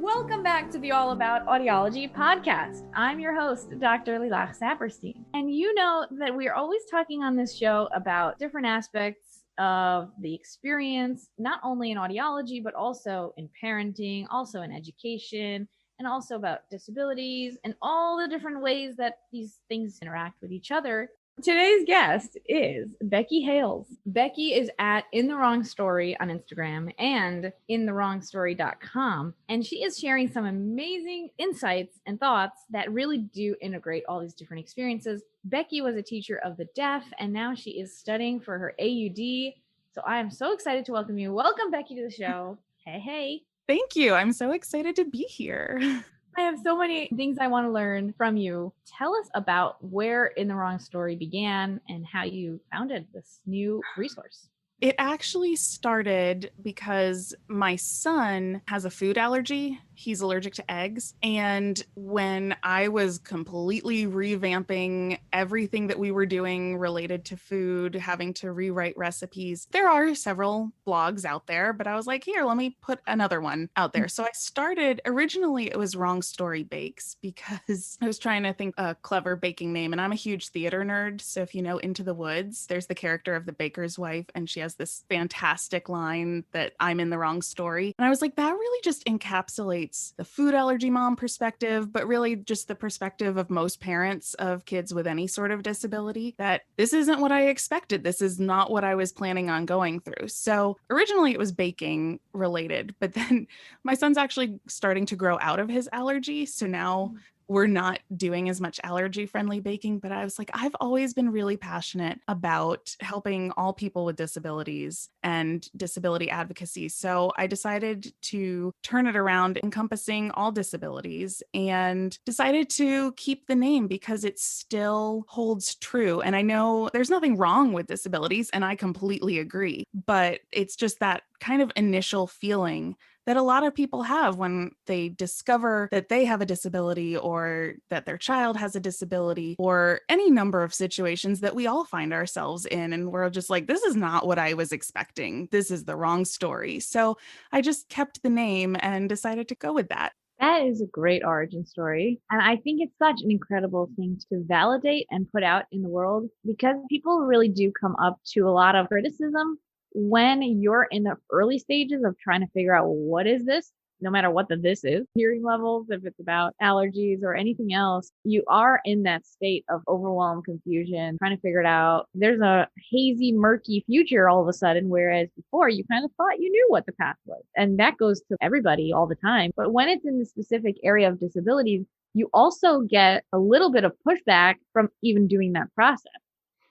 Welcome back to the All About Audiology podcast. I'm your host, Dr. Lilach Saperstein. And you know that we're always talking on this show about different aspects of the experience, not only in audiology, but also in parenting, also in education, and also about disabilities and all the different ways that these things interact with each other. Today's guest is Becky Hales. Becky is at In the Wrong Story on Instagram and intherwrongstory.com. And she is sharing some amazing insights and thoughts that really do integrate all these different experiences. Becky was a teacher of the deaf, and now she is studying for her Au.D. So I am so excited to welcome you. Welcome, Becky, to the show. Hey. Thank you. I'm so excited to be here. I have so many things I want to learn from you. Tell us about where In the Wrong Story began and how you founded this new resource. It actually started because my son has a food allergy. He's allergic to eggs. And when I was completely revamping everything that we were doing related to food, having to rewrite recipes, there are several blogs out there, but I was like, here, let me put another one out there. So I started, originally it was Wrong Story Bakes because I was trying to think a clever baking name. And I'm a huge theater nerd. So if you know Into the Woods, there's the character of the baker's wife, and she has this fantastic line that I'm in the wrong story. And I was like, that really just encapsulates the food allergy mom perspective, but really just the perspective of most parents of kids with any sort of disability, that this isn't what I expected. This is not what I was planning on going through. So originally it was baking related, but then my son's actually starting to grow out of his allergy. So now we're not doing as much allergy friendly baking, but I was like, I've always been really passionate about helping all people with disabilities and disability advocacy. So I decided to turn it around, encompassing all disabilities, and decided to keep the name because it still holds true. And I know there's nothing wrong with disabilities, and I completely agree, but it's just that kind of initial feeling that a lot of people have when they discover that they have a disability or that their child has a disability, or any number of situations that we all find ourselves in. And we're just like, this is not what I was expecting. This is the wrong story. So I just kept the name and decided to go with that. That is a great origin story. And I think it's such an incredible thing to validate and put out in the world, because people really do come up to a lot of criticism when you're in the early stages of trying to figure out, well, what is this? No matter what this is, hearing levels, if it's about allergies or anything else, you are in that state of overwhelm, confusion, trying to figure it out. There's a hazy, murky future all of a sudden, whereas before you kind of thought you knew what the path was. And that goes to everybody all the time. But when it's in the specific area of disabilities, you also get a little bit of pushback from even doing that process.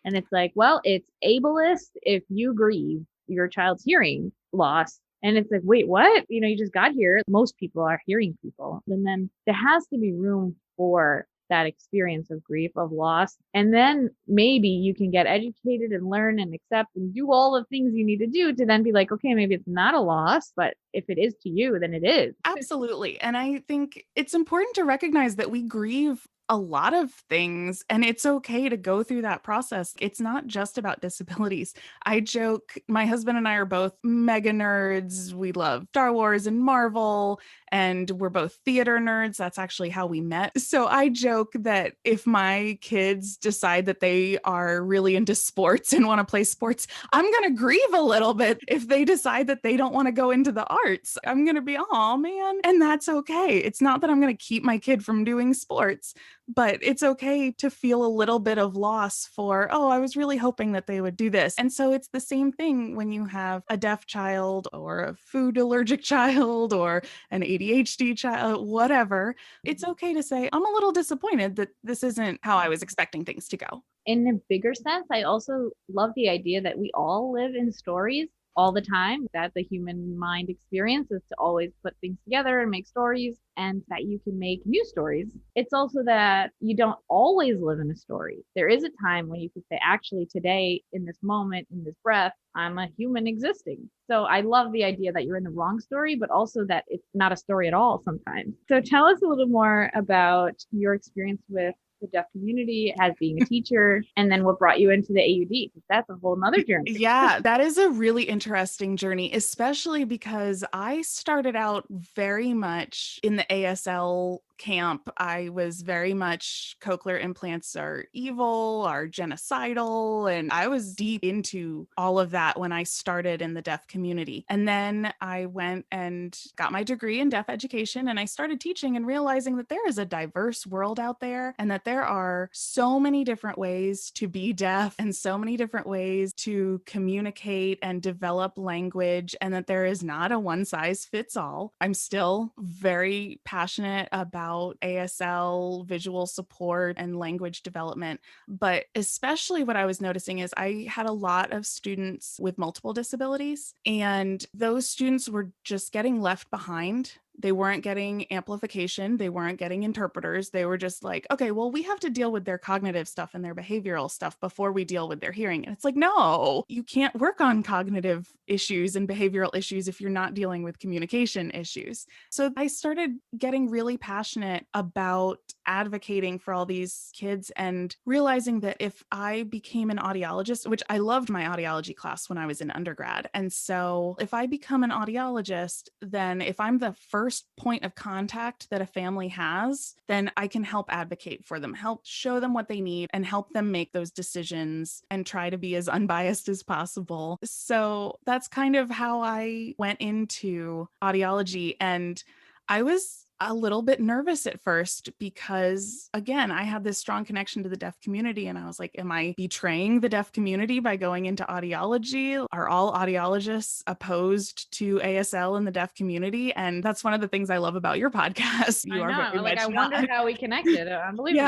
And it's like, well, it's ableist if you grieve your child's hearing loss. And it's like, wait, what? You just got here. Most people are hearing people. And then there has to be room for that experience of grief, of loss. And then maybe you can get educated and learn and accept and do all the things you need to do to then be like, okay, maybe it's not a loss, but if it is to you, then it is. Absolutely. And I think it's important to recognize that we grieve a lot of things, and it's okay to go through that process. It's not just about disabilities. I joke, my husband and I are both mega nerds. We love Star Wars and Marvel, and we're both theater nerds. That's actually how we met. So I joke that if my kids decide that they are really into sports and want to play sports, I'm going to grieve a little bit. If they decide that they don't want to go into the arts, I'm going to be, oh man. And that's okay. It's not that I'm going to keep my kid from doing sports, but it's okay to feel a little bit of loss for, oh, I was really hoping that they would do this. And so it's the same thing when you have a deaf child or a food allergic child or an ADHD child, whatever. It's okay to say, I'm a little disappointed that this isn't how I was expecting things to go. In a bigger sense, I also love the idea that we all live in stories all the time, that the human mind experience is to always put things together and make stories, and that you can make new stories. It's also that you don't always live in a story. There is a time when you could say, actually, today, in this moment, in this breath, I'm a human existing. So I love the idea that you're in the wrong story, but also that it's not a story at all sometimes. So tell us a little more about your experience with the deaf community as being a teacher, and then what brought you into the AUD? That's a whole nother journey. Yeah, that is a really interesting journey, especially because I started out very much in the ASL camp. I was very much cochlear implants are evil, are genocidal, and I was deep into all of that when I started in the deaf community. And then I went and got my degree in deaf education, and I started teaching and realizing that there is a diverse world out there and that there are so many different ways to be deaf and so many different ways to communicate and develop language, and that there is not a one size fits all. I'm still very passionate about ASL, visual support, and language development. But especially what I was noticing is I had a lot of students with multiple disabilities, and those students were just getting left behind. They weren't getting amplification. They weren't getting interpreters. They were just like, okay, well, we have to deal with their cognitive stuff and their behavioral stuff before we deal with their hearing. And it's like, no, you can't work on cognitive issues and behavioral issues if you're not dealing with communication issues. So I started getting really passionate about advocating for all these kids and realizing that if I became an audiologist, which I loved my audiology class when I was in undergrad. And so if I become an audiologist, then if I'm the first point of contact that a family has, then I can help advocate for them, help show them what they need, and help them make those decisions and try to be as unbiased as possible. So that's kind of how I went into audiology. And I was a little bit nervous at first because, again, I had this strong connection to the deaf community. And I was like, am I betraying the deaf community by going into audiology? Are all audiologists opposed to ASL in the deaf community? And that's one of the things I love about your podcast. You are very much I wonder how we connected. Unbelievable.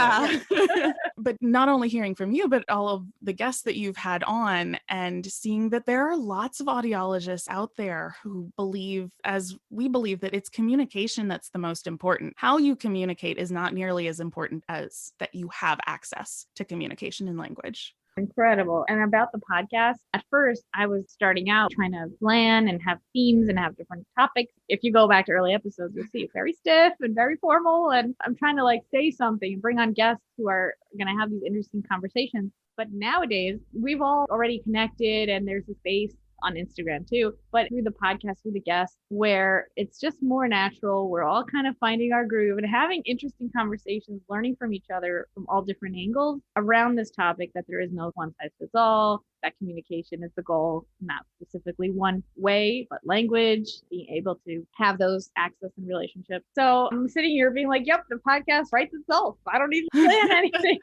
Yeah. But not only hearing from you, but all of the guests that you've had on and seeing that there are lots of audiologists out there who believe, as we believe, that it's communication that's the most important. How you communicate is not nearly as important as that you have access to communication and language. Incredible. And about the podcast, at first I was starting out trying to plan and have themes and have different topics. If you go back to early episodes, you'll see it's very stiff and very formal. And I'm trying to say something and bring on guests who are going to have these interesting conversations. But nowadays, we've all already connected and there's a space on Instagram too, but through the podcast, through the guests, where it's just more natural. We're all kind of finding our groove and having interesting conversations, learning from each other from all different angles around this topic, that there is no one size fits all, that communication is the goal, not specifically one way, but language, being able to have those access and relationships. So I'm sitting here being like, yep, the podcast writes itself. I don't need to plan anything.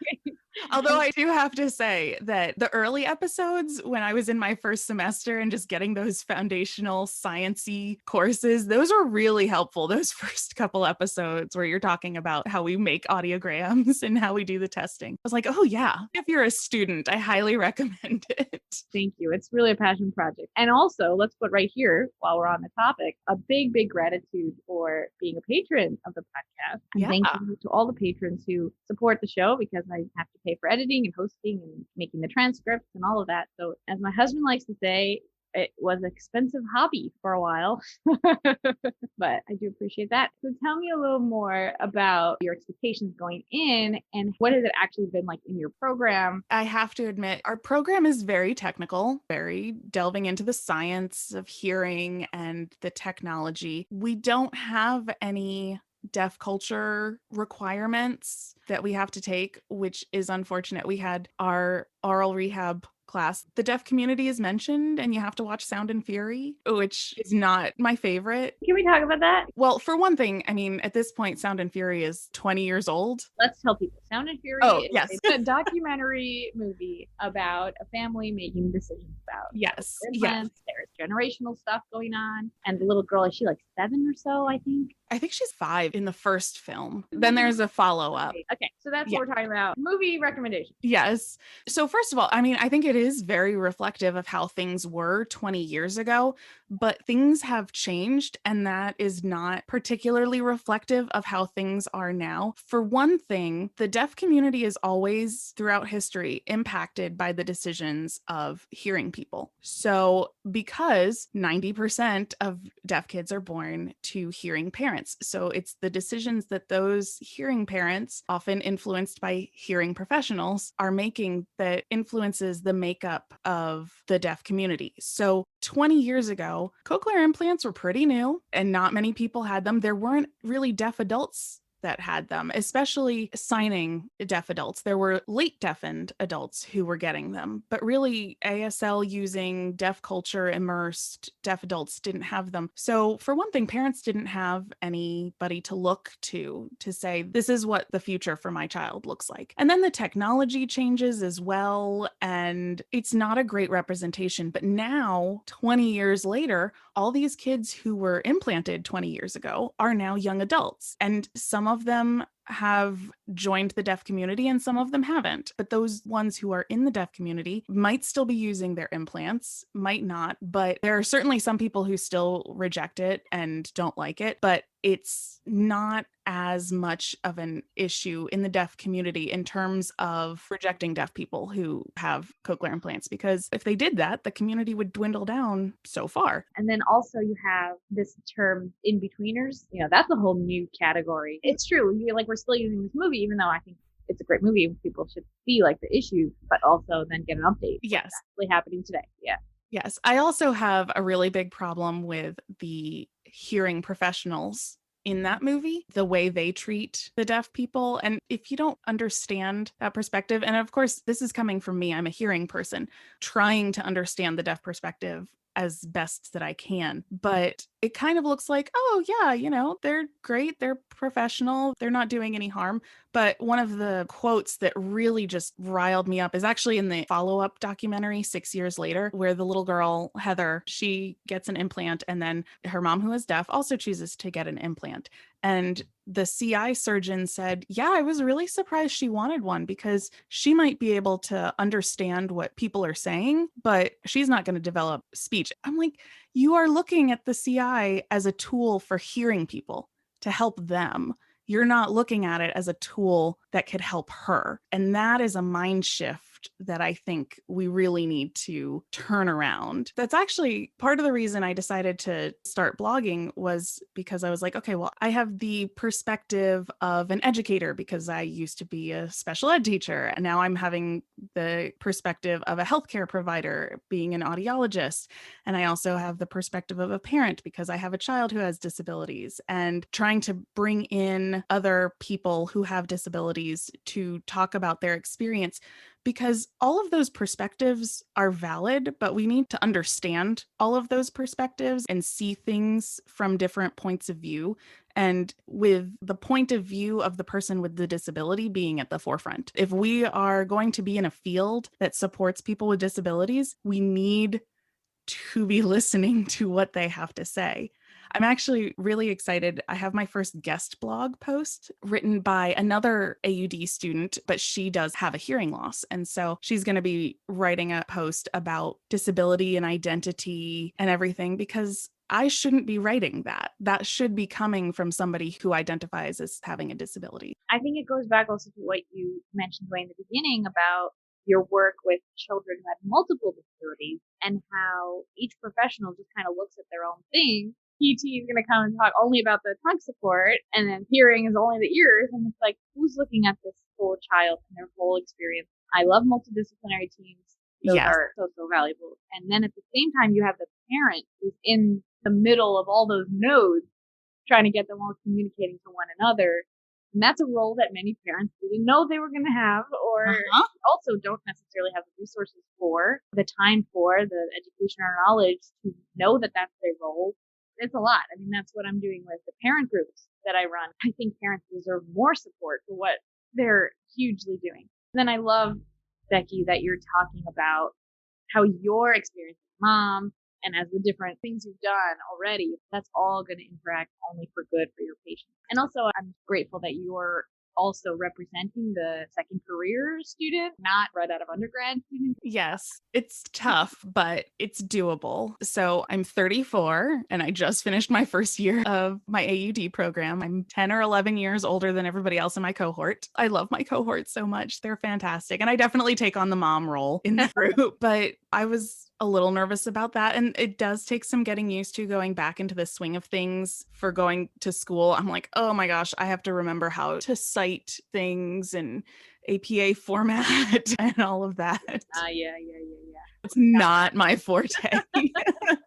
Although I do have to say that the early episodes, when I was in my first semester and just getting those foundational sciencey courses, those were really helpful. Those first couple episodes where you're talking about how we make audiograms and how we do the testing. I was like, oh yeah, if you're a student, I highly recommend it. Thank you. It's really a passion project. And also, let's put right here, while we're on the topic, a big, big gratitude for being a patron of the podcast. And thank you to all the patrons who support the show, because I have to pay for editing and hosting and making the transcripts and all of that. So as my husband likes to say, it was an expensive hobby for a while, but I do appreciate that. So tell me a little more about your expectations going in and what has it actually been like in your program? I have to admit, our program is very technical, very delving into the science of hearing and the technology. We don't have any deaf culture requirements that we have to take, which is unfortunate. We had our oral rehab class. The deaf community is mentioned, and you have to watch Sound and Fury, which is not my favorite. Can we talk about that? Well, for one thing, I mean, at this point, Sound and Fury is 20 years old. Let's tell people. Sound and Fury is a documentary movie about a family making decisions about implants. There's generational stuff going on. And the little girl, is she 7 or so, I think? I think she's 5 in the first film. Then there's a follow-up. Okay, so that's what we're talking about. Movie recommendation. Yes. So first of all, I mean, I think it is very reflective of how things were 20 years ago, but things have changed, and that is not particularly reflective of how things are now. For one thing, the deaf community is always, throughout history, impacted by the decisions of hearing people. So, because 90% of deaf kids are born to hearing parents, so it's the decisions that those hearing parents, often influenced by hearing professionals, are making that influences the makeup of the deaf community. So 20 years ago, cochlear implants were pretty new and not many people had them. There weren't really deaf adults that had them, especially signing deaf adults. There were late deafened adults who were getting them, but really ASL using deaf culture immersed deaf adults didn't have them. So for one thing, parents didn't have anybody to look to say, this is what the future for my child looks like. And then the technology changes as well, and it's not a great representation. But now, 20 years later, all these kids who were implanted 20 years ago are now young adults. And some of them have joined the deaf community and some of them haven't. But those ones who are in the deaf community might still be using their implants, might not. But there are certainly some people who still reject it and don't like it. But it's not as much of an issue in the deaf community in terms of rejecting deaf people who have cochlear implants, because if they did that, the community would dwindle down so far. And then also you have this term in-betweeners. That's a whole new category. It's true. We're still using this movie, even though I think it's a great movie and people should see like the issues, but also then get an update. Yes. What's actually happening today. Yeah. Yes. I also have a really big problem with the hearing professionals in that movie, the way they treat the deaf people. And if you don't understand that perspective, and of course, this is coming from me, I'm a hearing person trying to understand the deaf perspective as best that I can. But it kind of looks like, oh, yeah, they're great. They're professional. They're not doing any harm. But one of the quotes that really just riled me up is actually in the follow-up documentary 6 years later, where the little girl, Heather, she gets an implant, and then her mom, who is deaf, also chooses to get an implant. And the CI surgeon said, yeah, I was really surprised she wanted one because she might be able to understand what people are saying, but she's not going to develop speech. I'm like, you are looking at the CI as a tool for hearing people to help them. You're not looking at it as a tool that could help her. And that is a mind shift that I think we really need to turn around. That's actually part of the reason I decided to start blogging, was because I was like, okay, well, I have the perspective of an educator because I used to be a special ed teacher. And now I'm having the perspective of a healthcare provider, being an audiologist. And I also have the perspective of a parent because I have a child who has disabilities, and trying to bring in other people who have disabilities to talk about their experience, because all of those perspectives are valid, but we need to understand all of those perspectives and see things from different points of view. And with the point of view of the person with the disability being at the forefront. If we are going to be in a field that supports people with disabilities, we need to be listening to what they have to say. I'm actually really excited. I have my first guest blog post written by another AUD student, but she does have a hearing loss. And so she's going to be writing a post about disability and identity and everything, because I shouldn't be writing that. That should be coming from somebody who identifies as having a disability. I think it goes back also to what you mentioned way in the beginning about your work with children who have multiple disabilities and how each professional just kind of looks at their own thing. PT is going to come and talk only about the trunk support, and then hearing is only the ears. And it's like, who's looking at this whole child and their whole experience? I love multidisciplinary teams. Those are so valuable. And then at the same time, you have the parent who's in the middle of all those nodes, trying to get them all communicating to one another. And that's a role that many parents didn't know they were going to have, or also don't necessarily have the resources for, the time for, the education or knowledge to know that that's their role. It's a lot. I mean, that's what I'm doing with the parent groups that I run. I think parents deserve more support for what they're hugely doing. And then I love, Becky, that you're talking about how your experience as mom and as the different things you've done already, that's all going to interact only for good for your patients. And also, I'm grateful that you're also representing the second career student, not right out of undergrad student. Yes, it's tough, but it's doable. So I'm 34 and I just finished my first year of my AUD program. I'm 10 or 11 years older than everybody else in my cohort. I love my cohort so much. They're fantastic. And I definitely take on the mom role in the group, but I was a little nervous about that. And it does take some getting used to going back into the swing of things for going to school. I'm like, oh my gosh, I have to remember how to cite things and APA format and all of that. Yeah. It's not my forte.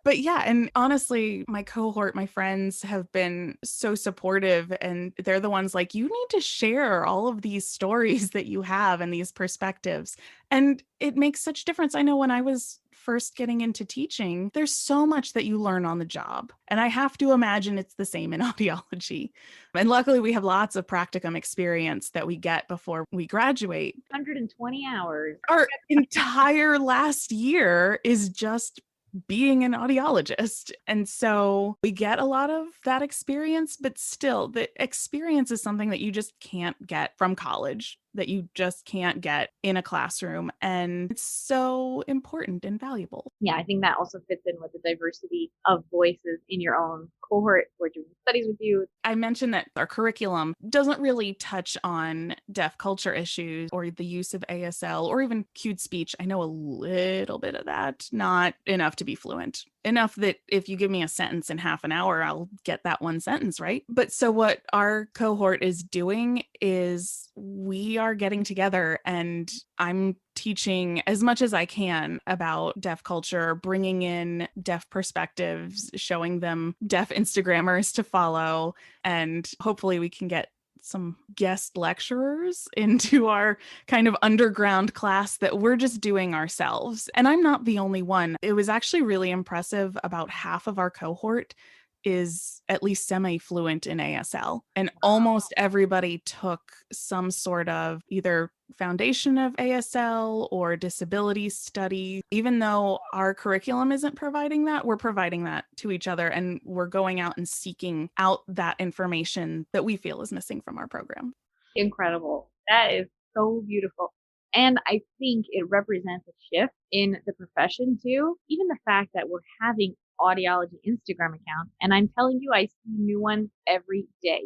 But yeah, and honestly, my cohort, my friends have been so supportive, and they're the ones like, you need to share all of these stories that you have and these perspectives. And it makes such difference. I know when I was first getting into teaching, there's so much that you learn on the job. And I have to imagine it's the same in audiology. And luckily, we have lots of practicum experience that we get before we graduate. 120 hours. Our entire last year is just being an audiologist. And so we get a lot of that experience, but still, the experience is something that you just can't get from college, that you just can't get in a classroom. And it's so important and valuable. Yeah, I think that also fits in with the diversity of voices in your own cohort who are doing studies with you. I mentioned that our curriculum doesn't really touch on deaf culture issues or the use of ASL or even cued speech. I know a little bit of that, not enough to be fluent. Enough that if you give me a sentence in half an hour, I'll get that one sentence, right? But so what our cohort is doing is we are getting together and I'm teaching as much as I can about deaf culture, bringing in deaf perspectives, showing them deaf Instagrammers to follow, and hopefully we can get some guest lecturers into our kind of underground class that we're just doing ourselves. And I'm not the only one. It was actually really impressive. About half of our cohort is at least semi-fluent in ASL. And almost everybody took some sort of either foundation of ASL or disability study. Even though our curriculum isn't providing that, we're providing that to each other and we're going out and seeking out that information that we feel is missing from our program. Incredible. That is so beautiful. And I think it represents a shift in the profession too. Even the fact that we're having audiology Instagram accounts, and I'm telling you, I see new ones every day.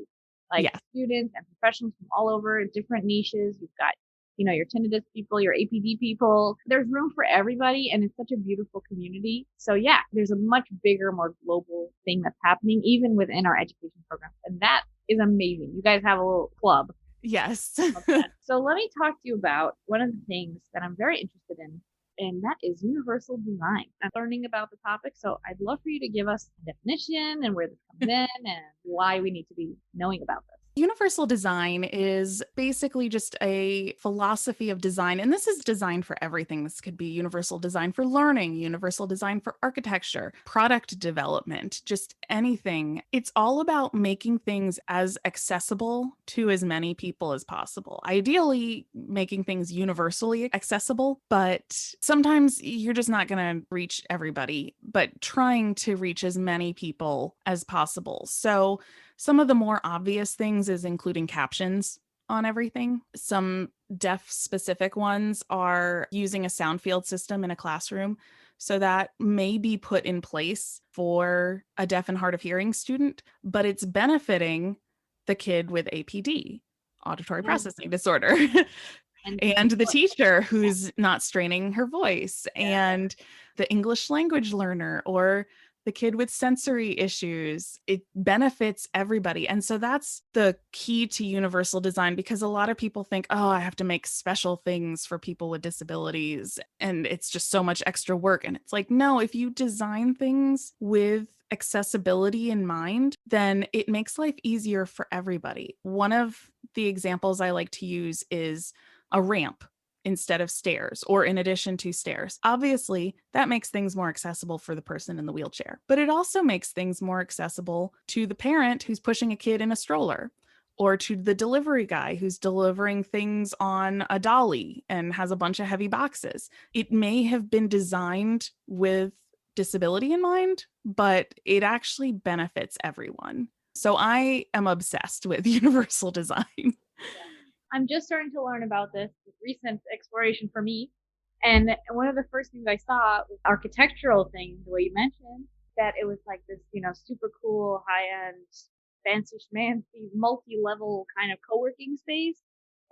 Like Yes. students and professionals from all over different niches. You've got, your tinnitus people, your APD people. There's room for everybody, and it's such a beautiful community. So yeah, there's a much bigger, more global thing that's happening even within our education programs, and that is amazing. You guys have a little club. Yes. So let me talk to you about one of the things that I'm very interested in, and that is universal design. I'm learning about the topic, so I'd love for you to give us a definition and where this comes in and why we need to be knowing about this. Universal design is basically just a philosophy of design. And this is design for everything. This could be universal design for learning, universal design for architecture, product development, just anything. It's all about making things as accessible to as many people as possible. Ideally, making things universally accessible, but sometimes you're just not going to reach everybody, but trying to reach as many people as possible. So some of the more obvious things is including captions on everything. Some deaf specific ones are using a sound field system in a classroom. So that may be put in place for a deaf and hard of hearing student, but it's benefiting the kid with APD, auditory processing disorder. And the teacher who's not straining her voice, and the English language learner or the kid with sensory issues. It benefits everybody. And so that's the key to universal design, because a lot of people think, oh, I have to make special things for people with disabilities and it's just so much extra work. And it's like, no, if you design things with accessibility in mind, then it makes life easier for everybody. One of the examples I like to use is a ramp instead of stairs, or in addition to stairs. Obviously, that makes things more accessible for the person in the wheelchair, but it also makes things more accessible to the parent who's pushing a kid in a stroller, or to the delivery guy who's delivering things on a dolly and has a bunch of heavy boxes. It may have been designed with disability in mind, but it actually benefits everyone. So I am obsessed with universal design. I'm just starting to learn about this recent exploration for me. And one of the first things I saw was architectural things, the way you mentioned, that it was like this, super cool, high end, fancy schmancy, multi level kind of co working space,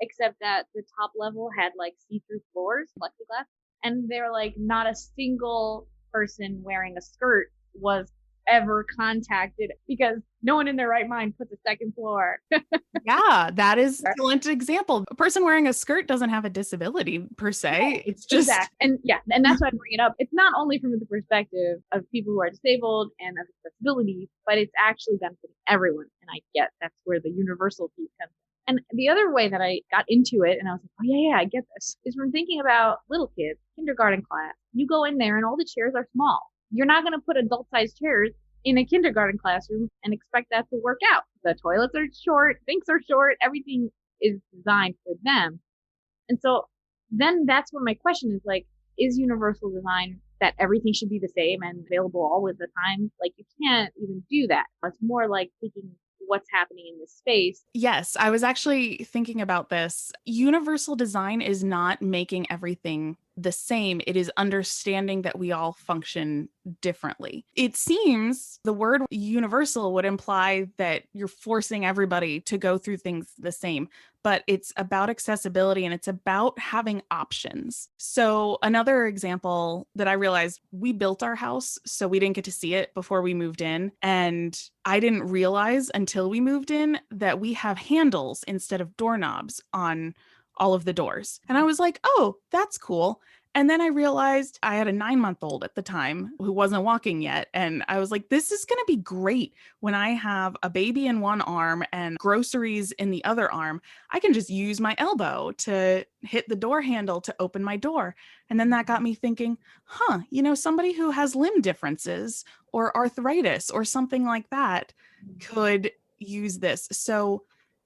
except that the top level had like see through floors, plexiglass, and they're like not a single person wearing a skirt was ever contacted because no one in their right mind puts a second floor. Yeah, that is an excellent example. A person wearing a skirt doesn't have a disability per se. It's just, Exactly. And yeah, and that's why I bring it up. It's not only from the perspective of people who are disabled and of accessibility, but it's actually benefiting everyone. And I get that's where the universal piece comes in. And the other way that I got into it, and I was like, oh, yeah, I get this, is from thinking about little kids, kindergarten class. You go in there and all the chairs are small. You're not going to put adult sized chairs in a kindergarten classroom and expect that to work out. The toilets are short, sinks are short, everything is designed for them. And so then that's where my question is like, is universal design that everything should be the same and available all of the time? Like, you can't even do that. It's more like taking what's happening in this space. yes, I was actually thinking about this. Universal design is not making everything the same. It is understanding that we all function differently. It seems the word universal would imply that you're forcing everybody to go through things the same, but it's about accessibility and it's about having options. So, another example that I realized, we built our house, so we didn't get to see it before we moved in. And I didn't realize until we moved in that we have handles instead of doorknobs on all of the doors. And I was like, oh, that's cool. And then I realized I had a 9-month old at the time who wasn't walking yet. And I was like, this is going to be great when I have a baby in one arm and groceries in the other arm. I can just use my elbow to hit the door handle to open my door. And then that got me thinking, somebody who has limb differences or arthritis or something like that could use this. So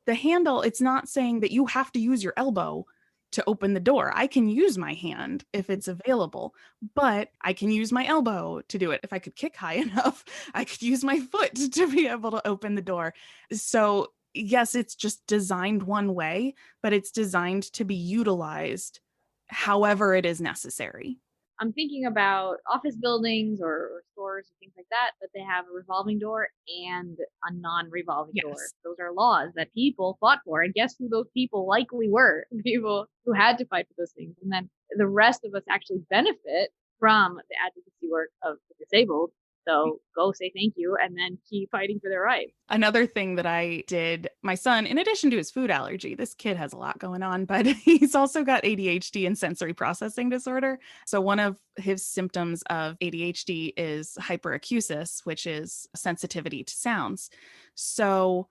the handle, it's not saying that you have to use your elbow to open the door. I can use my hand if it's available, but I can use my elbow to do it. If I could kick high enough, I could use my foot to be able to open the door. So, yes, it's just designed one way, but it's designed to be utilized however it is necessary. I'm thinking about office buildings or stores or things like that, that they have a revolving door and a non-revolving door. Yes. Those are laws that people fought for. And guess who those people likely were? People who had to fight for those things. And then the rest of us actually benefit from the advocacy work of the disabled. So go say thank you and then keep fighting for their rights. Another thing that I did, my son, in addition to his food allergy, this kid has a lot going on, but he's also got ADHD and sensory processing disorder. So, one of his symptoms of ADHD is hyperacusis, which is sensitivity to sounds. So,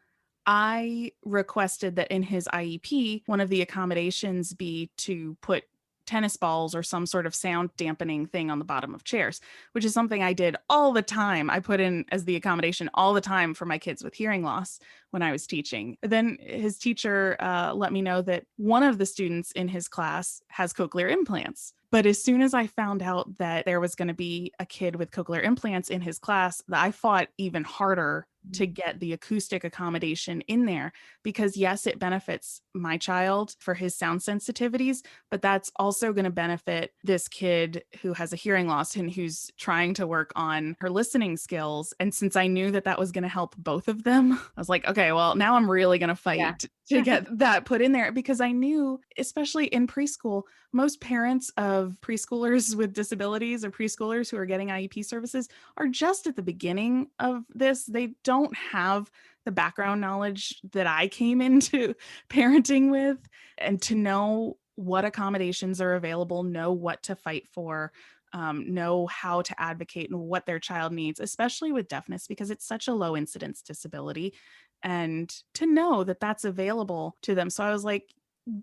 I requested that in his IEP, one of the accommodations be to put tennis balls or some sort of sound dampening thing on the bottom of chairs, which is something I did all the time. I put in as the accommodation all the time for my kids with hearing loss when I was teaching. Then his teacher let me know that one of the students in his class has cochlear implants. But as soon as I found out that there was going to be a kid with cochlear implants in his class, I fought even harder to get the acoustic accommodation in there because, yes, it benefits my child for his sound sensitivities, but that's also going to benefit this kid who has a hearing loss and who's trying to work on her listening skills. And since I knew that that was going to help both of them, I was like, okay, well, now I'm really going to fight to get that put in there because I knew, especially in preschool, most parents of preschoolers with disabilities or preschoolers who are getting IEP services are just at the beginning of this. They don't have the background knowledge that I came into parenting with, and to know what accommodations are available, know what to fight for, know how to advocate and what their child needs, especially with deafness, because it's such a low incidence disability, and to know that that's available to them. So I was like,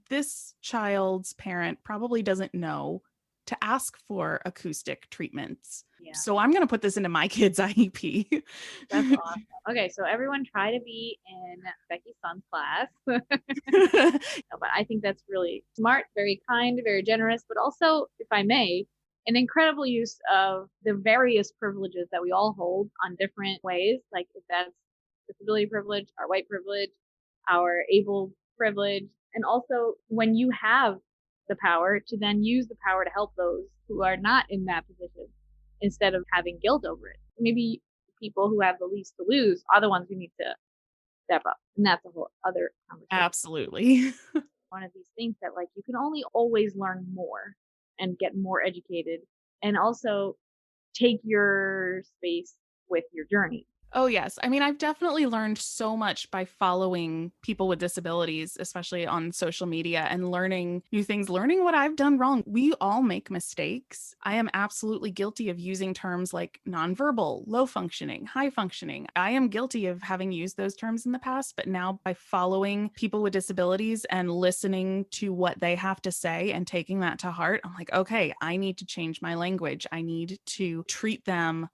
this child's parent probably doesn't know to ask for acoustic treatments. Yeah. So I'm going to put this into my kid's IEP. That's awesome. Okay, so everyone try to be in Becky's son's class. No, but I think that's really smart, very kind, very generous, but also, if I may, an incredible use of the various privileges that we all hold on different ways. Like if that's disability privilege, our white privilege, our able privilege, And also when you have the power to then use the power to help those who are not in that position instead of having guilt over it. Maybe people who have the least to lose are the ones who need to step up. And that's a whole other conversation. Absolutely. One of these things that like you can only always learn more and get more educated and also take your space with your journey. Oh, yes. I mean, I've definitely learned so much by following people with disabilities, especially on social media, and learning new things, learning what I've done wrong. We all make mistakes. I am absolutely guilty of using terms like nonverbal, low functioning, high functioning. I am guilty of having used those terms in the past, but now by following people with disabilities and listening to what they have to say and taking that to heart, I'm like, okay, I need to change my language. I need to treat them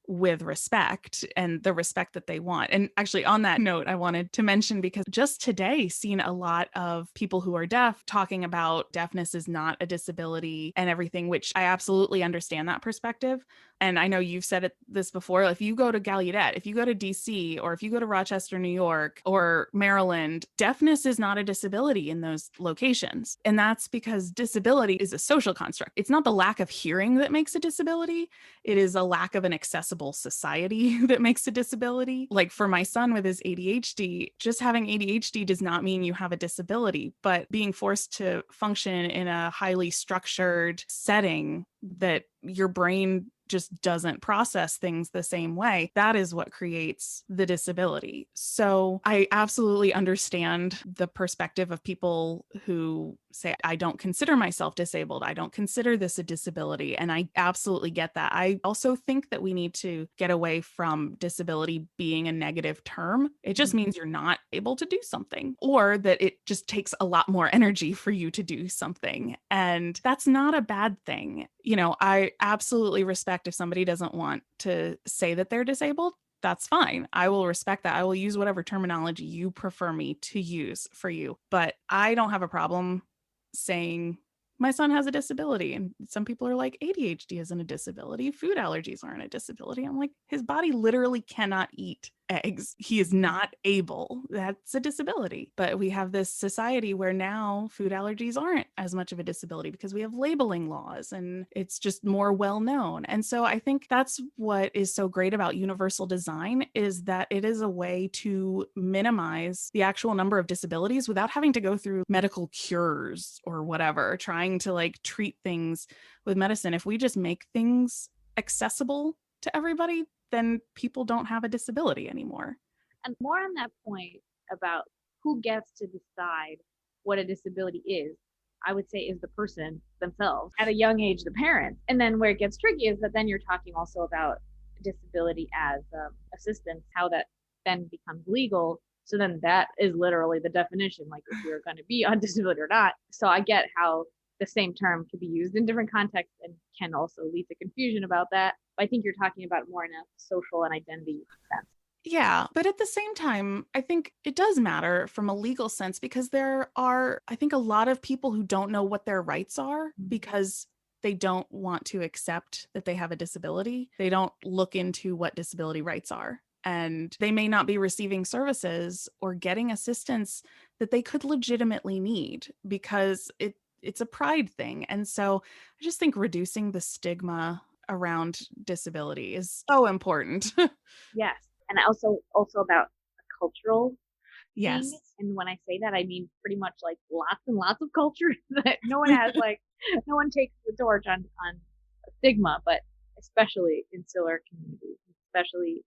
with respect and the respect that they want. And actually, on that note, I wanted to mention because just today, seen a lot of people who are deaf talking about deafness is not a disability and everything, which I absolutely understand that perspective. And I know you've said this before. If you go to Gallaudet, if you go to DC, or if you go to Rochester, New York, or Maryland, deafness is not a disability in those locations. And that's because disability is a social construct. It's not the lack of hearing that makes a disability. It is a lack of an accessible society that makes a disability. Like for my son with his ADHD, just having ADHD does not mean you have a disability, but being forced to function in a highly structured setting that your brain just doesn't process things the same way. That is what creates the disability. So I absolutely understand the perspective of people who say, I don't consider myself disabled. I don't consider this a disability. And I absolutely get that. I also think that we need to get away from disability being a negative term. It just means you're not able to do something, or that it just takes a lot more energy for you to do something. And that's not a bad thing. You know, I absolutely respect if somebody doesn't want to say that they're disabled. That's fine. I will respect that. I will use whatever terminology you prefer me to use for you. But I don't have a problem saying my son has a disability. And some people are like, ADHD isn't a disability. Food allergies aren't a disability. I'm like, his body literally cannot eat eggs. He is not able. That's a disability. But we have this society where now food allergies aren't as much of a disability because we have labeling laws and it's just more well known. And so I think that's what is so great about universal design, is that it is a way to minimize the actual number of disabilities without having to go through medical cures or whatever, trying to like treat things with medicine. If we just make things accessible to everybody, then people don't have a disability anymore. And more on that point about who gets to decide what a disability is, I would say is the person themselves. At a young age, the parents. And then where it gets tricky is that then you're talking also about disability as assistance, how that then becomes legal. So then that is literally the definition, like if you're going to be on disability or not. So I get how the same term could be used in different contexts and can also lead to confusion about that. But I think you're talking about more in a social and identity sense. Yeah, but at the same time, I think it does matter from a legal sense because there are, I think, a lot of people who don't know what their rights are because they don't want to accept that they have a disability. They don't look into what disability rights are. And they may not be receiving services or getting assistance that they could legitimately need because it's a pride thing. And so I just think reducing the stigma around disability is so important. Yes. And also about a cultural thing. Yes. And when I say that, I mean pretty much like lots and lots of cultures that no one has like no one takes the torch on stigma, but especially insular communities, especially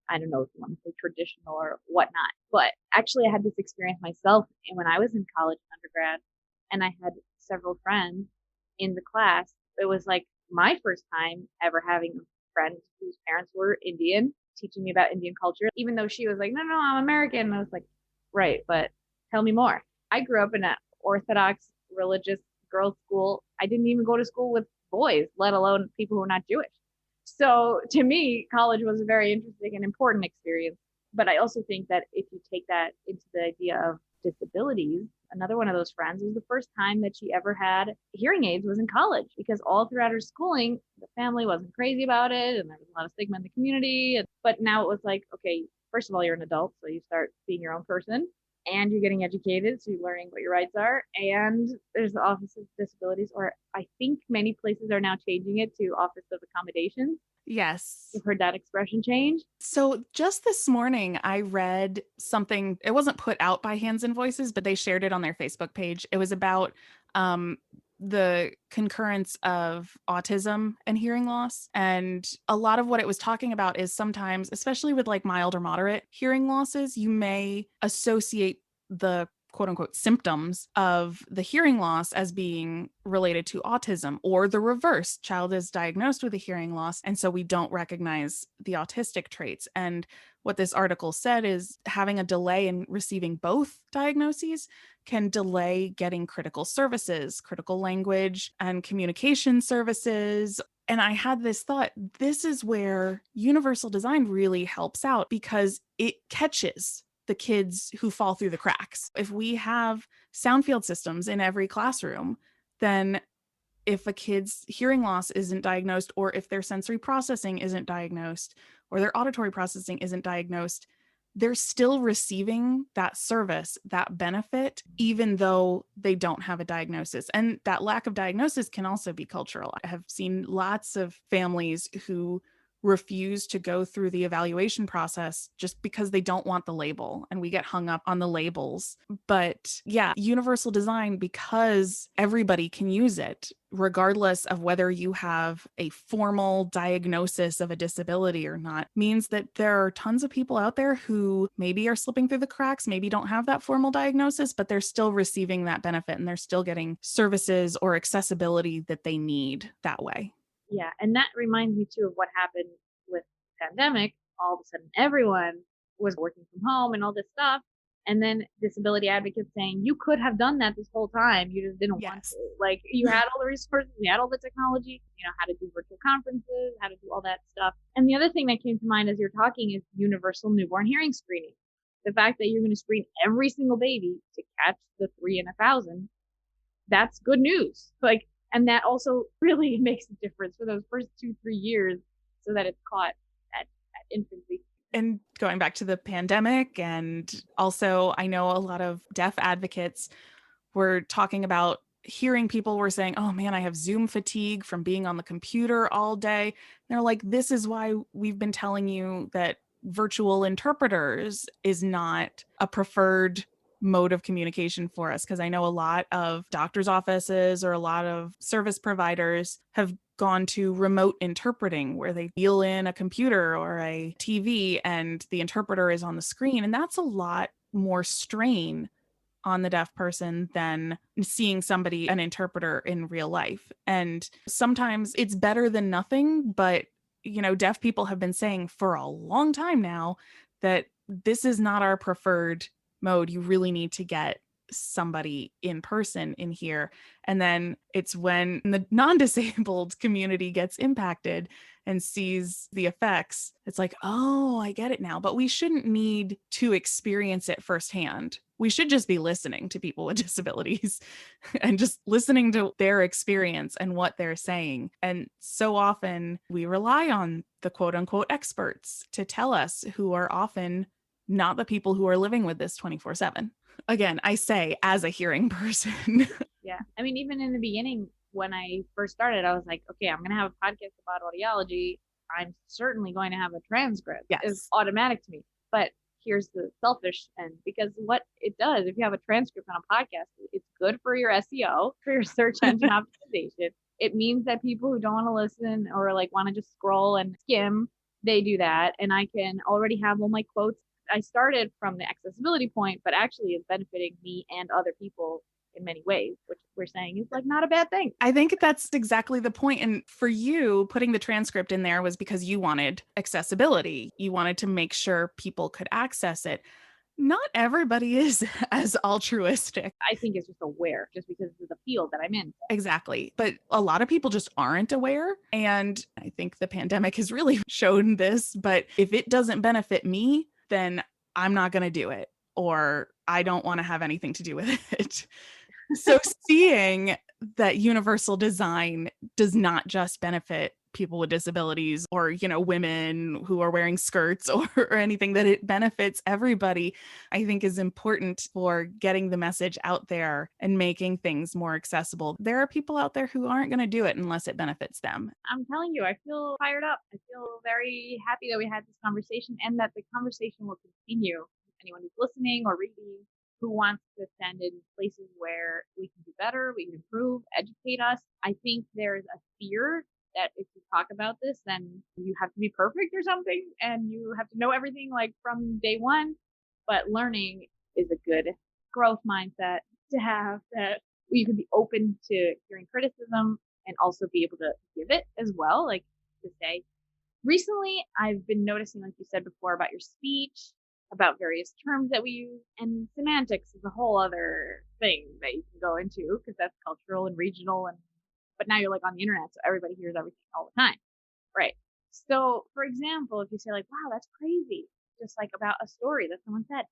I don't know if you want to say traditional or whatnot. But actually I had this experience myself and when I was in college and undergrad and I had several friends in the class. It was like my first time ever having a friend whose parents were Indian teaching me about Indian culture, even though she was like, no, no, I'm American. And I was like, right, but tell me more. I grew up in an Orthodox religious girls' school. I didn't even go to school with boys, let alone people who are not Jewish. So to me, college was a very interesting and important experience. But I also think that if you take that into the idea of disabilities, another one of those friends was the first time that she ever had hearing aids was in college because all throughout her schooling, the family wasn't crazy about it and there was a lot of stigma in the community. But now it was like, okay, first of all, you're an adult, so you start being your own person. and you're getting educated, so you're learning what your rights are. And there's the Office of Disabilities, or I think many places are now changing it to Office of Accommodations. Yes. You've heard that expression change? So just this morning, I read something. It wasn't put out by Hands and Voices, but they shared it on their Facebook page. It was about um, the concurrence of autism and hearing loss. And a lot of what it was talking about is sometimes, especially with like mild or moderate hearing losses, you may associate the quote unquote symptoms of the hearing loss as being related to autism, or the reverse. Child is diagnosed with a hearing loss, and so we don't recognize the autistic traits. And what this article said is having a delay in receiving both diagnoses can delay getting critical services, critical language and communication services. And I had this thought, this is where universal design really helps out because it catches the kids who fall through the cracks. If we have sound field systems in every classroom, then if a kid's hearing loss isn't diagnosed, or if their sensory processing isn't diagnosed, or their auditory processing isn't diagnosed, they're still receiving that service, that benefit, even though they don't have a diagnosis. And that lack of diagnosis can also be cultural. I have seen lots of families who refuse to go through the evaluation process just because they don't want the label, and we get hung up on the labels. But yeah, universal design, because everybody can use it regardless of whether you have a formal diagnosis of a disability or not, means that there are tons of people out there who maybe are slipping through the cracks, maybe don't have that formal diagnosis, but they're still receiving that benefit and they're still getting services or accessibility that they need that way. Yeah, and that reminds me too of what happened with the pandemic. All of a sudden, everyone was working from home and all this stuff. And then disability advocates saying, you could have done that this whole time. You just didn't want Yes. to. Like, you had all the resources, you had all the technology, how to do virtual conferences, how to do all that stuff. And the other thing that came to mind as you're talking is universal newborn hearing screening. The fact that you're going to screen every single baby to catch the 3 in 1,000, that's good news. Like, and that also really makes a difference for those first 2-3 years so that it's caught at infancy. And going back to the pandemic, and also I know a lot of deaf advocates were talking about hearing people were saying, oh man, I have Zoom fatigue from being on the computer all day. And they're like, this is why we've been telling you that virtual interpreters is not a preferred mode of communication for us. Because I know a lot of doctors' offices or a lot of service providers have gone to remote interpreting where they wheel in a computer or a TV and the interpreter is on the screen. And that's a lot more strain on the deaf person than seeing somebody, an interpreter in real life. And sometimes it's better than nothing, but deaf people have been saying for a long time now that this is not our preferred mode. You really need to get somebody in person in here. And then it's when the non-disabled community gets impacted and sees the effects, it's like, oh, I get it now. But we shouldn't need to experience it firsthand. We should just be listening to people with disabilities and just listening to their experience and what they're saying. And so often we rely on the quote unquote experts to tell us, who are often not the people who are living with this 24/7. Again, I say as a hearing person. Yeah. I mean, even in the beginning, when I first started, I was like, okay, I'm going to have a podcast about audiology. I'm certainly going to have a transcript. It's Yes. automatic to me. But here's the selfish end, because what it does, if you have a transcript on a podcast, it's good for your SEO, for your search engine optimization. It means that people who don't want to listen or like want to just scroll and skim, they do that. And I can already have all my quotes. I started from the accessibility point, but actually it's benefiting me and other people in many ways, which we're saying is like not a bad thing. I think that's exactly the point. And for you, putting the transcript in there was because you wanted accessibility. You wanted to make sure people could access it. Not everybody is as altruistic. I think it's just aware, just because of the field that I'm in. Exactly. But a lot of people just aren't aware. And I think the pandemic has really shown this. But if it doesn't benefit me, then I'm not going to do it, or I don't want to have anything to do with it. So seeing that universal design does not just benefit people with disabilities or, women who are wearing skirts or anything, that it benefits everybody, I think is important for getting the message out there and making things more accessible. There are people out there who aren't going to do it unless it benefits them. I'm telling you, I feel fired up. I feel very happy that we had this conversation and that the conversation will continue. Anyone who's listening or reading who wants to send in places where we can do better, we can improve, educate us. I think there's a fear that if you talk about this, then you have to be perfect or something and you have to know everything like from day one. But learning is a good growth mindset to have, that you can be open to hearing criticism and also be able to give it as well. Like to say, recently I've been noticing, like you said before, about your speech, about various terms that we use, and semantics is a whole other thing that you can go into because that's cultural and regional. And but now you're like on the internet, so everybody hears everything all the time, right? So, for example, if you say like, "Wow, that's crazy," just like about a story that someone said,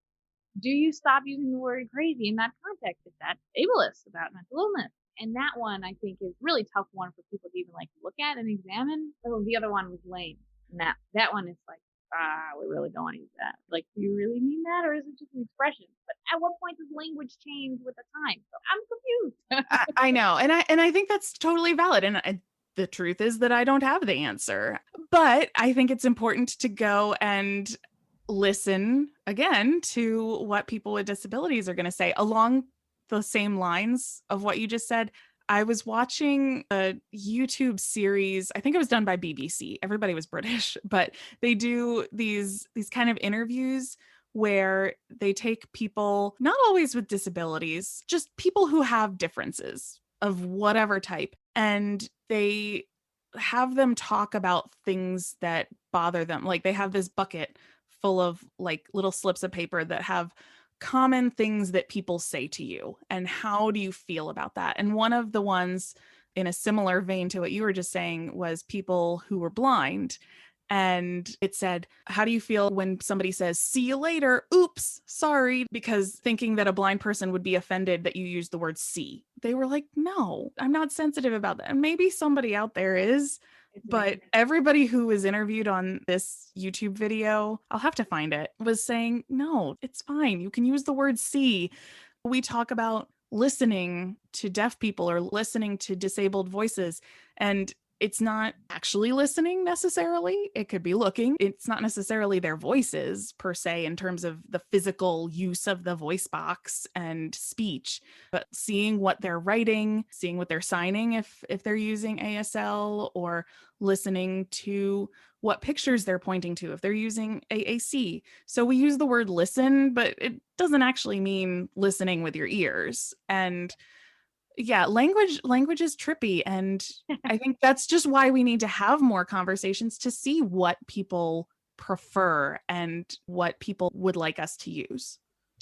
do you stop using the word crazy in that context if that's ableist about mental illness? And that one I think is really tough one for people to even like look at and examine. So the other one was lame. And that one is like, we really don't want to use that. Like, do you really mean that, or is it just an expression? But at what point does language change with the time? So I'm confused. I know. And I think that's totally valid. And the truth is that I don't have the answer. But I think it's important to go and listen again to what people with disabilities are going to say along the same lines of what you just said. I was watching a YouTube series. I think it was done by BBC. Everybody was British, but they do these kind of interviews where they take people, not always with disabilities, just people who have differences of whatever type, and they have them talk about things that bother them. Like they have this bucket full of like little slips of paper that have common things that people say to you, and how do you feel about that? And one of the ones in a similar vein to what you were just saying was people who were blind. And it said, how do you feel when somebody says, see you later, oops, sorry, because thinking that a blind person would be offended that you use the word see. They were like, no, I'm not sensitive about that. And maybe somebody out there is, but everybody who was interviewed on this YouTube video, I'll have to find it, was saying, no, it's fine. You can use the word see. We talk about listening to deaf people or listening to disabled voices, and it's not actually listening necessarily. It could be looking. It's not necessarily their voices per se in terms of the physical use of the voice box and speech, but seeing what they're writing, seeing what they're signing if they're using ASL, or listening to what pictures they're pointing to if they're using AAC. So we use the word listen, but it doesn't actually mean listening with your ears. And yeah, language is trippy, and I think that's just why we need to have more conversations to see what people prefer and what people would like us to use.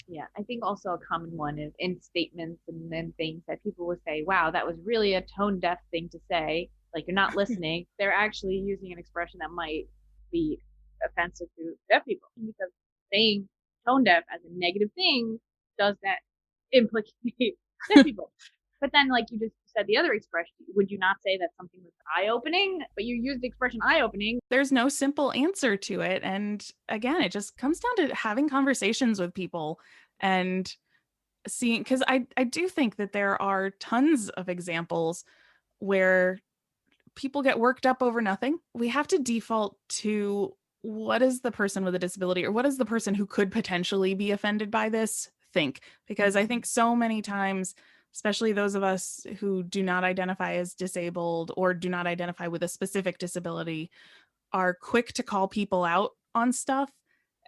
Yeah, I think also a common one is in statements and then things that people will say, wow, that was really a tone deaf thing to say. Like you're not listening. They're actually using an expression that might be offensive to deaf people, because saying tone deaf as a negative thing does that implicate deaf people. But then, like you just said, the other expression, would you not say that something was eye opening? But you used the expression eye opening. There's no simple answer to it. And again, it just comes down to having conversations with people and seeing, because I do think that there are tons of examples where people get worked up over nothing. We have to default to what is the person with a disability, or what is the person who could potentially be offended by this think? Because I think so many times, especially those of us who do not identify as disabled or do not identify with a specific disability, are quick to call people out on stuff.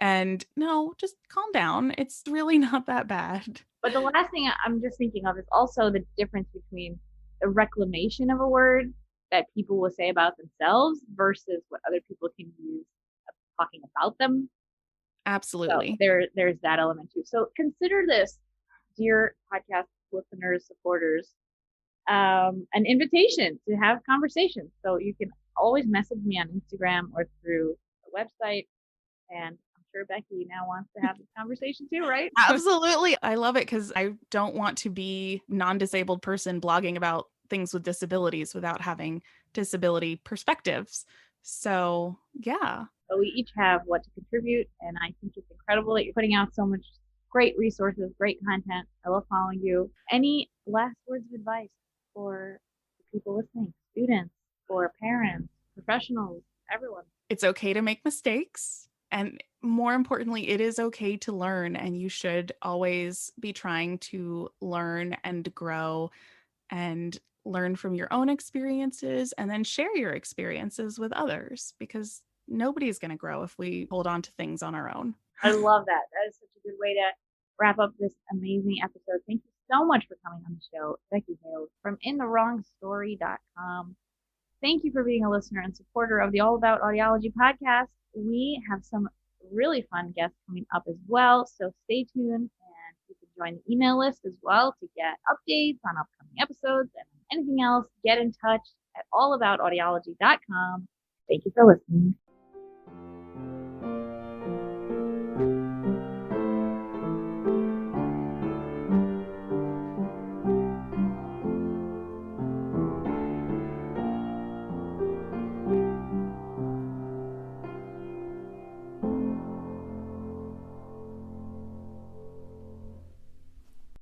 And no, just calm down. It's really not that bad. But the last thing I'm just thinking of is also the difference between the reclamation of a word that people will say about themselves versus what other people can use talking about them. Absolutely. So there's that element too. So consider this, dear podcast listeners, supporters, an invitation to have conversations. So you can always message me on Instagram or through the website. And I'm sure Becky now wants to have this conversation too, right? Absolutely. I love it because I don't want to be non-disabled person blogging about things with disabilities without having disability perspectives. So, yeah. So we each have what to contribute, and I think it's incredible that you're putting out so much great resources, great content. I love following you. Any last words of advice for the people listening, students, or parents, professionals, everyone? It's okay to make mistakes. And more importantly, it is okay to learn, and you should always be trying to learn and grow and learn from your own experiences and then share your experiences with others, because nobody's going to grow if we hold on to things on our own. I love that. That is such a good way to wrap up this amazing episode. Thank you so much for coming on the show, Becky Hales from InTheWrongStory.com. Thank you for being a listener and supporter of the All About Audiology podcast. We have some really fun guests coming up as well, so stay tuned, and you can join the email list as well to get updates on upcoming episodes and anything else. Get in touch at allaboutaudiology.com. Thank you for listening.